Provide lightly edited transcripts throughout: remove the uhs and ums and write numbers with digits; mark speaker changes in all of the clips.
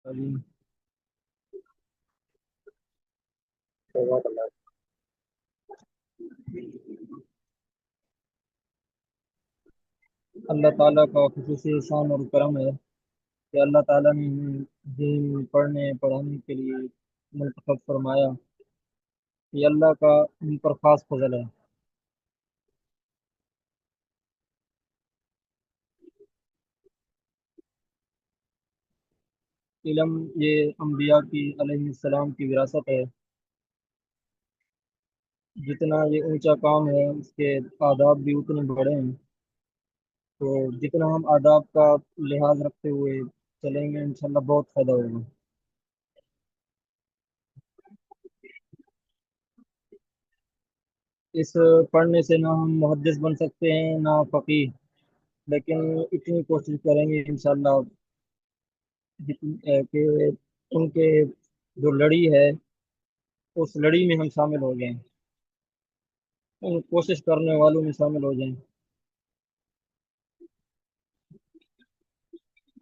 Speaker 1: اللہ تعالیٰ کا خصوصی احسان اور کرم ہے کہ اللہ تعالیٰ نے ہمیں دین پڑھنے پڑھانے کے لیے منتخب فرمایا۔ یہ اللہ کا ہم پر خاص فضل ہے۔ علم یہ انبیاء کی علیہ السلام کی وراثت ہے۔ جتنا یہ اونچا کام ہے اس کے آداب بھی اتنے بڑے ہیں، تو جتنا ہم آداب کا لحاظ رکھتے ہوئے چلیں گے انشاءاللہ بہت فائدہ ہوگا۔ اس پڑھنے سے نہ ہم محدث بن سکتے ہیں نہ فقیہ، لیکن اتنی کوشش کریں گے انشاءاللہ کہ ان کے جو لڑی ہے اس لڑی میں ہم شامل ہو جائیں، ان کوشش کرنے والوں میں شامل ہو جائیں۔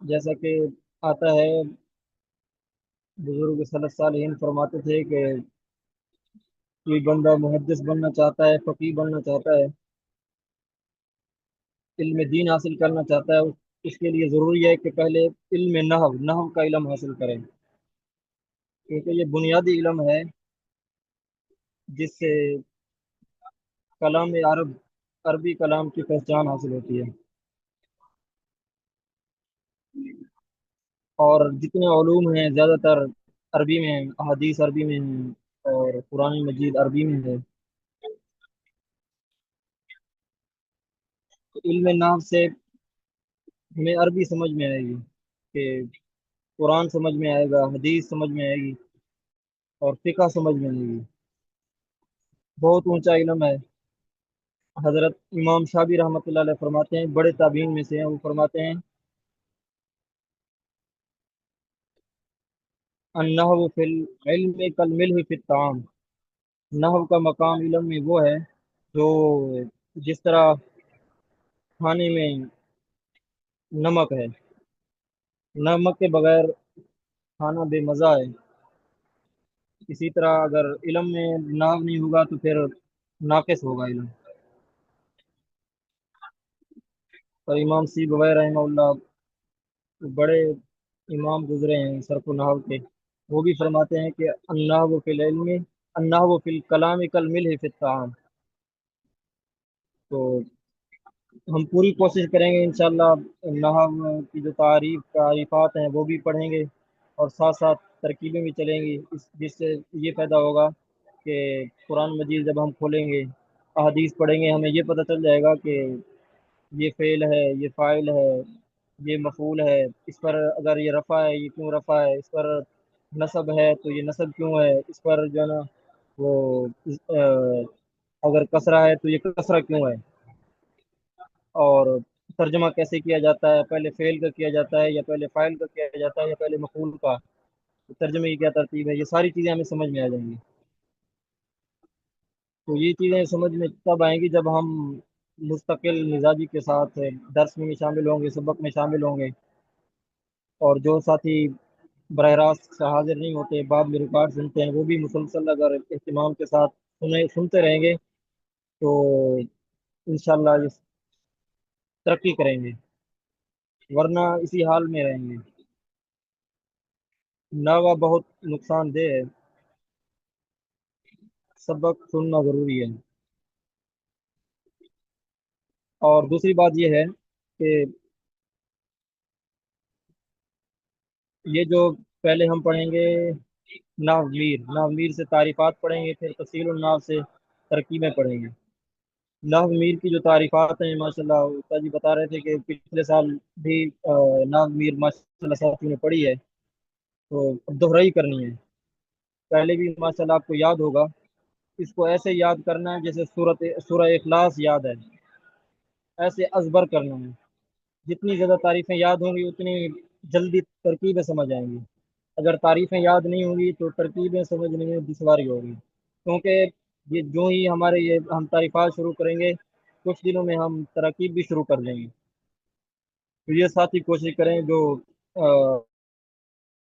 Speaker 1: جیسا کہ آتا ہے، بزرگ صلی صالحین فرماتے تھے کہ کوئی بندہ محدث بننا چاہتا ہے، فقیہ بننا چاہتا ہے، علم دین حاصل کرنا چاہتا ہے، اس کے لیے ضروری ہے کہ پہلے علم نحو کا علم حاصل کریں، کیونکہ یہ بنیادی علم ہے جس سے کلام عربی کلام کی پہچان حاصل ہوتی ہے۔ اور جتنے علوم ہیں زیادہ تر عربی میں ہیں، احادیث عربی میں ہیں اور قرآن مجید عربی میں ہے۔ تو علم نحو سے ہمیں عربی سمجھ میں آئے گی کہ قرآن سمجھ میں آئے گا، حدیث سمجھ میں آئے گی اور فقہ سمجھ میں آئے گی۔ بہت اونچا علم ہے۔ حضرت امام شافعی رحمۃ اللہ علیہ فرماتے ہیں، بڑے تابعین میں سے ہیں، وہ فرماتے ہیں النحو فی العلم کالملح فی الطعام، نحو کا مقام علم میں وہ ہے جو جس طرح کھانے میں نمک ہے، نمک کے بغیر کھانا بے مزہ ہے، اسی طرح اگر علم میں ناو نہیں ہوگا تو پھر ناقص ہوگا علم۔ اور امام سی بغیر رحمہ اللہ بڑے امام گزرے ہیں صرف و نحو کے، وہ بھی فرماتے ہیں کہ النحو فی العلم النحو فی الکلام کالملح فی الطعام۔ تو ہم پوری کوشش کریں گے انشاءاللہ نحو کی جو تعریفات ہیں وہ بھی پڑھیں گے، اور ساتھ ساتھ ترکیبیں بھی چلیں گی، جس سے یہ فائدہ ہوگا کہ قرآن مجید جب ہم کھولیں گے، احادیث پڑھیں گے، ہمیں یہ پتہ چل جائے گا کہ یہ فعل ہے، یہ فاعل ہے، یہ مفعول ہے، اس پر اگر یہ رفع ہے یہ کیوں رفع ہے، اس پر نصب ہے تو یہ نصب کیوں ہے، اس پر جو ہے نا وہ اگر کسرہ ہے تو یہ کسرہ کیوں ہے، اور ترجمہ کیسے کیا جاتا ہے، پہلے فعل کا کیا جاتا ہے یا پہلے فاعل کا کیا جاتا ہے یا پہلے مفعول کا، ترجمے کی کیا ترتیب ہے، یہ ساری چیزیں ہمیں سمجھ میں آ جائیں گی۔ تو یہ چیزیں سمجھ میں تب آئیں گی جب ہم مستقل مزاجی کے ساتھ درس میں شامل ہوں گے، سبق میں شامل ہوں گے، اور جو ساتھی براہ راست حاضر نہیں ہوتے، بعد میں ریکارڈ سنتے ہیں، وہ بھی مسلسل اگر اہتمام کے ساتھ سنتے رہیں گے تو انشاءاللہ یہ ترقی کریں گے، ورنہ اسی حال میں رہیں گے۔ نحو بہت نقصان دہ ہے، سبق سننا ضروری ہے۔ اور دوسری بات یہ ہے کہ یہ جو پہلے ہم پڑھیں گے نحو میر سے تعریفات پڑھیں گے، پھر تفصیل النحو سے ترکیبیں پڑھیں گے۔ نحو میر کی جو تعریفات ہیں ماشاءاللہ استاد جی بتا رہے تھے کہ پچھلے سال بھی نحو میر ماشاءاللہ ساتھی نے پڑھی ہے، تو اب دہرائی کرنی ہے۔ پہلے بھی ماشاءاللہ آپ کو یاد ہوگا، اس کو ایسے یاد کرنا ہے جیسے سورہ اخلاص یاد ہے، ایسے ازبر کرنا ہے۔ جتنی زیادہ تعریفیں یاد ہوں گی اتنی جلدی ترکیبیں سمجھ آئیں گی، اگر تعریفیں یاد نہیں ہوں گی تو ترکیبیں سمجھنے میں دشواری ہوگی، کیونکہ یہ جو ہی ہمارے یہ ہم تعریفات شروع کریں گے کچھ دنوں میں ہم تراکیب بھی شروع کر دیں گے۔ تو یہ ساتھی کوشش کریں جو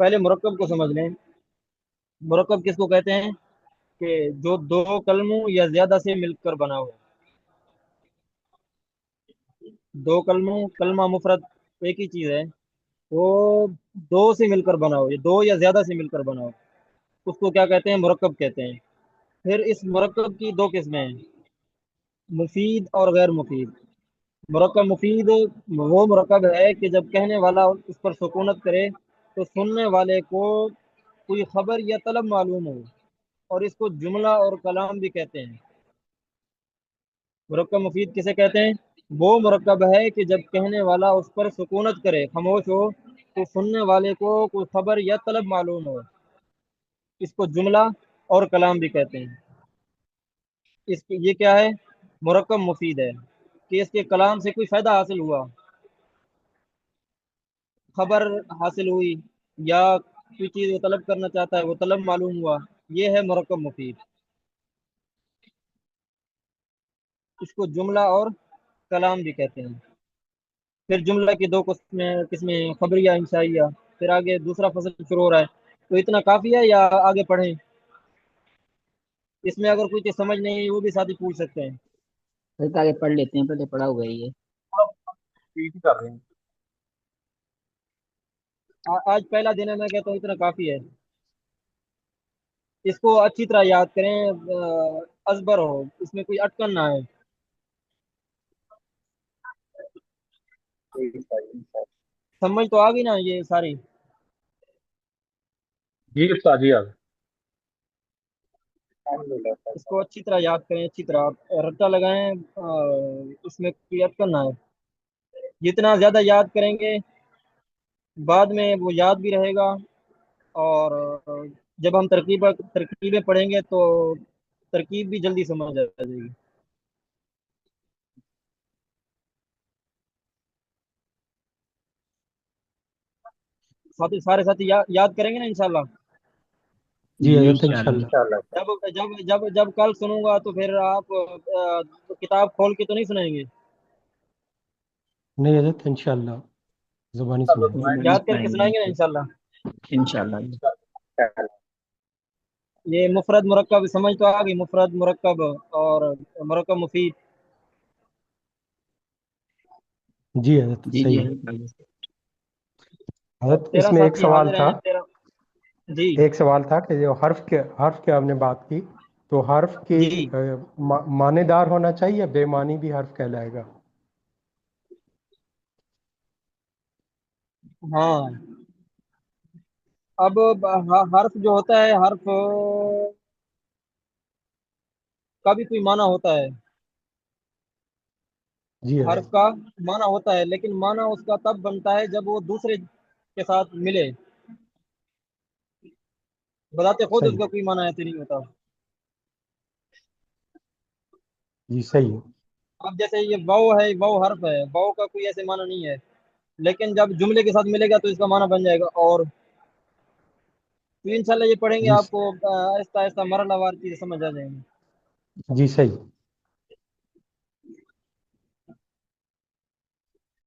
Speaker 1: پہلے مرکب کو سمجھ لیں. مرکب کس کو کہتے ہیں؟ کہ جو دو کلموں یا زیادہ سے مل کر بنا ہو. دو کلموں، کلمہ مفرد ایک ہی چیز ہے، وہ دو سے مل کر بنا ہو یا دو یا زیادہ سے مل کر بنا ہو، اس کو کیا کہتے ہیں؟ مرکب کہتے ہیں. پھر اس مرکب کی دو قسمیں ہیں، مفید اور غیر مفید. مرکب مفید وہ مرکب ہے کہ جب کہنے والا اس پر سکونت کرے تو سننے والے کو کوئی خبر یا طلب معلوم ہو، اور اس کو جملہ اور کلام بھی کہتے ہیں. مرکب مفید کسے کہتے ہیں؟ وہ مرکب ہے کہ جب کہنے والا اس پر سکونت کرے، خاموش ہو، تو سننے والے کو کوئی خبر یا طلب معلوم ہو، اس کو جملہ اور کلام بھی کہتے ہیں. یہ کیا ہے؟ مرکب مفید ہے کہ اس کے کلام سے کوئی فائدہ حاصل ہوا، خبر حاصل ہوئی، یا کوئی چیز وہ طلب کرنا چاہتا ہے وہ طلب معلوم ہوا. یہ ہے مرکب مفید. اس کو جملہ اور کلام بھی کہتے ہیں. پھر جملہ کی دو قسمیں ہیں، خبریہ، انشائیہ. پھر آگے دوسرا فصل شروع ہو رہا ہے. تو اتنا کافی ہے یا آگے پڑھیں؟ اس میں اگر کوئی چیز سمجھ نہیں ہے وہ بھی ساتھی پوچھ سکتے ہیں.
Speaker 2: آگے پڑھ لیتے ہیں، پہلے پڑھا ہوا ہی ہے.
Speaker 1: کر رہے ہیں. آج پہلا دن ہے، میں کہتا ہوں اتنا کافی ہے. اس کو اچھی طرح یاد کریں، ازبر ہو، اس میں کوئی اٹکن نہ ہے. سمجھ تو آ گئی نا یہ ساری؟
Speaker 3: جی استاد جی آپ.
Speaker 1: اس کو اچھی طرح یاد کریں، اچھی طرح رٹا لگائیں، اس میں کوئی اٹکن نہ ہے. جتنا زیادہ یاد کریں گے بعد میں وہ یاد بھی رہے گا، اور جب ہم ترکیبیں پڑھیں گے تو ترکیب بھی جلدی سمجھ آ جائے گی. سارے ساتھی یاد کریں گے نا انشاءاللہ؟
Speaker 3: جی حضرت انشاءاللہ.
Speaker 1: جب کل سنوں گا تو پھر آپ کتاب کھول کے تو نہیں سنائیں گے؟
Speaker 3: نہیں حضرت انشاءاللہ زبانی سنائیں گے.
Speaker 1: یاد کر کے سنائیں گے نا انشاءاللہ؟
Speaker 2: انشاءاللہ.
Speaker 1: یہ مفرد مرکب سمجھ تو آ گئی، مفرد مرکب اور مرکب مفید.
Speaker 3: جی حضرت
Speaker 2: جی
Speaker 3: صحیح ہے. حضرت اس
Speaker 1: تیرہ
Speaker 3: میں ایک
Speaker 1: ساتھی
Speaker 3: سوال
Speaker 1: حاضر
Speaker 3: تھا.
Speaker 1: ہیں. جی
Speaker 3: ایک سوال تھا کہ جو حرف کے آپ نے بات کی، تو حرف کی
Speaker 1: جی
Speaker 3: معنی دار ہونا چاہیے یا بے معنی بھی حرف کہلائے گا؟
Speaker 1: ہاں. اب حرف جو ہوتا ہے، حرف کا بھی کوئی معنی ہوتا ہے.
Speaker 3: جی
Speaker 1: حرف
Speaker 3: حضرت.
Speaker 1: کا معنی ہوتا ہے، لیکن معنی اس کا تب بنتا ہے جب وہ دوسرے کے ساتھ ملے. بذات خود اس
Speaker 3: صحیح.
Speaker 1: کا کوئی معنی ایسے نہیں ہوتا.
Speaker 3: جی صحیح ہے.
Speaker 1: اب جیسے یہ واو ہے، واو حرف ہے، واو کا کوئی ایسے معنی نہیں ہے، لیکن جب جملے کے ساتھ ملے گا تو اس کا معنی بن جائے گا. اور تو انشاءاللہ یہ پڑھیں گے،
Speaker 3: جی
Speaker 1: آپ کو آہستہ آہستہ مرحلہ وار چیزیں سمجھ آ جائیں گی.
Speaker 3: جی صحیح.